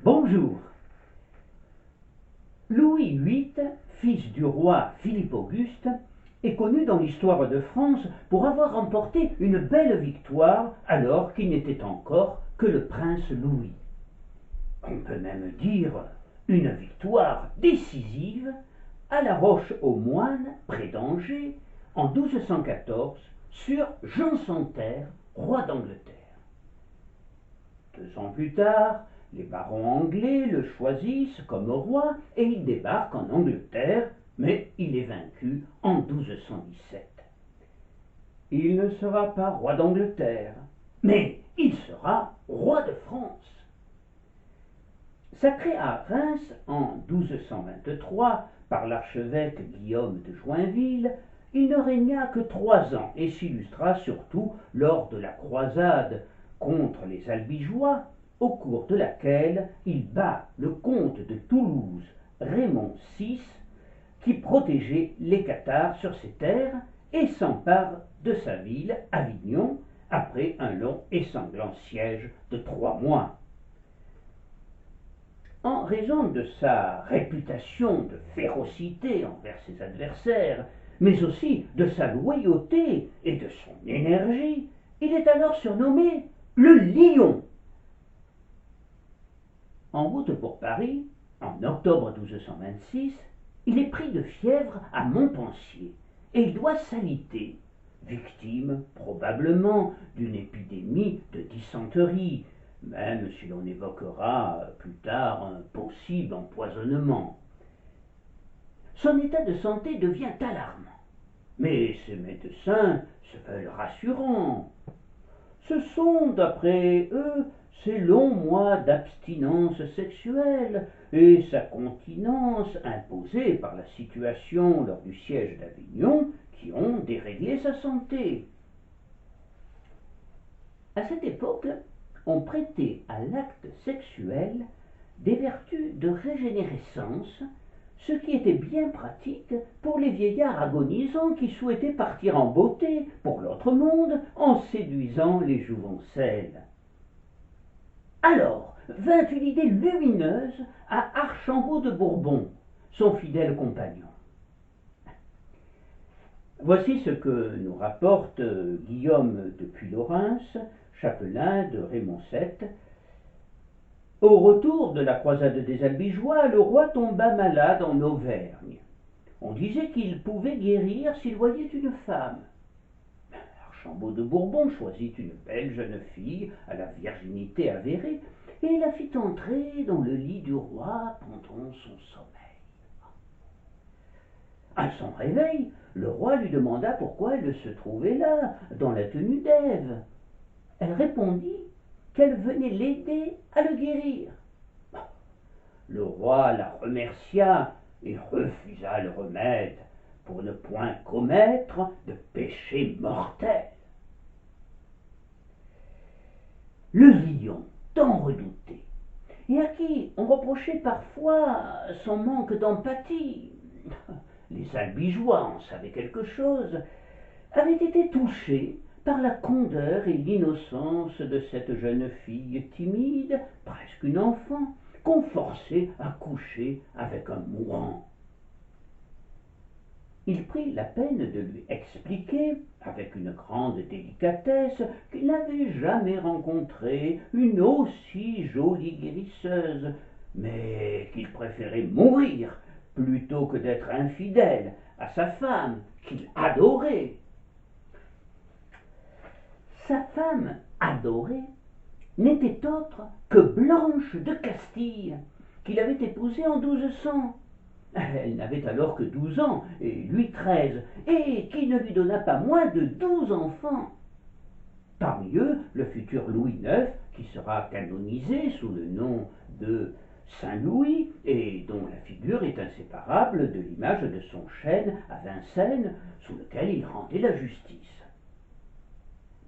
Bonjour. Louis VIII, fils du roi Philippe Auguste, est connu dans l'histoire de France pour avoir remporté une belle victoire alors qu'il n'était encore que le prince Louis. On peut même dire une victoire décisive à La Roche-aux-Moines, près d'Angers, en 1214, sur Jean sans Terre, roi d'Angleterre. 2 ans plus tard, les barons anglais le choisissent comme roi et il débarque en Angleterre, mais il est vaincu en 1217. Il ne sera pas roi d'Angleterre, mais il sera roi de France. Sacré à Reims en 1223 par l'archevêque Guillaume de Joinville, il ne régna que 3 ans et s'illustra surtout lors de la croisade contre les Albigeois, au cours de laquelle il bat le comte de Toulouse, Raymond VI, qui protégeait les Cathares sur ses terres et s'empare de sa ville, Avignon, après un long et sanglant siège de 3 mois. En raison de sa réputation de férocité envers ses adversaires, mais aussi de sa loyauté et de son énergie, il est alors surnommé le Lion. En route pour Paris, en octobre 1226, il est pris de fièvre à Montpensier et il doit s'aliter, victime probablement d'une épidémie de dysenterie, même si l'on évoquera plus tard un possible empoisonnement. Son état de santé devient alarmant, mais ses médecins se veulent rassurants. Ce sont, d'après eux, ses longs mois d'abstinence sexuelle et sa continence imposée par la situation lors du siège d'Avignon qui ont déréglé sa santé. À cette époque, on prêtait à l'acte sexuel des vertus de régénérescence, ce qui était bien pratique pour les vieillards agonisants qui souhaitaient partir en beauté pour l'autre monde en séduisant les jouvencelles. Alors vint une idée lumineuse à Archambaud de Bourbon, son fidèle compagnon. Voici ce que nous rapporte Guillaume de Puylaurens, chapelain de Raymond VII. Au retour de la croisade des Albigeois, le roi tomba malade en Auvergne. On disait qu'il pouvait guérir s'il voyait une femme. Archambaud de Bourbon choisit une belle jeune fille à la virginité avérée et la fit entrer dans le lit du roi pendant son sommeil. À son réveil, le roi lui demanda pourquoi elle se trouvait là, dans la tenue d'Ève. Elle répondit qu'elle venait l'aider à le guérir. Le roi la remercia et refusa le remède pour ne point commettre de péché mortel. Le lion, tant redouté, et à qui on reprochait parfois son manque d'empathie, les Albigeois en savaient quelque chose, avait été touché par la candeur et l'innocence de cette jeune fille timide, presque une enfant, qu'on forçait à coucher avec un mourant. Il prit la peine de lui expliquer, avec une grande délicatesse, qu'il n'avait jamais rencontré une aussi jolie guérisseuse, mais qu'il préférait mourir plutôt que d'être infidèle à sa femme qu'il adorait. Sa femme adorée n'était autre que Blanche de Castille, qu'il avait épousée en 1200. Elle n'avait alors que 12 ans, et lui 13, et qui ne lui donna pas moins de 12 enfants. Parmi eux, le futur Louis IX, qui sera canonisé sous le nom de Saint Louis, et dont la figure est inséparable de l'image de son chêne à Vincennes, sous lequel il rendait la justice.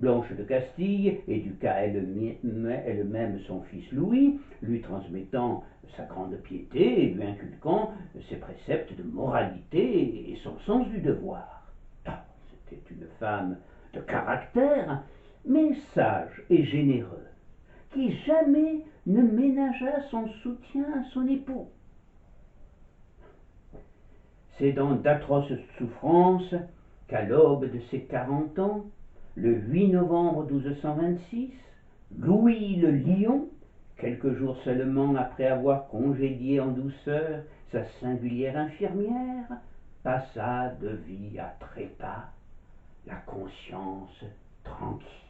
Blanche de Castille éduqua elle-même son fils Louis, lui transmettant sa grande piété et lui inculquant ses préceptes de moralité et son sens du devoir. C'était une femme de caractère, mais sage et généreux, qui jamais ne ménagea son soutien à son époux. C'est dans d'atroces souffrances qu'à l'aube de ses 40 ans, le 8 novembre 1226, Louis le Lion, quelques jours seulement après avoir congédié en douceur sa singulière infirmière, passa de vie à trépas, la conscience tranquille.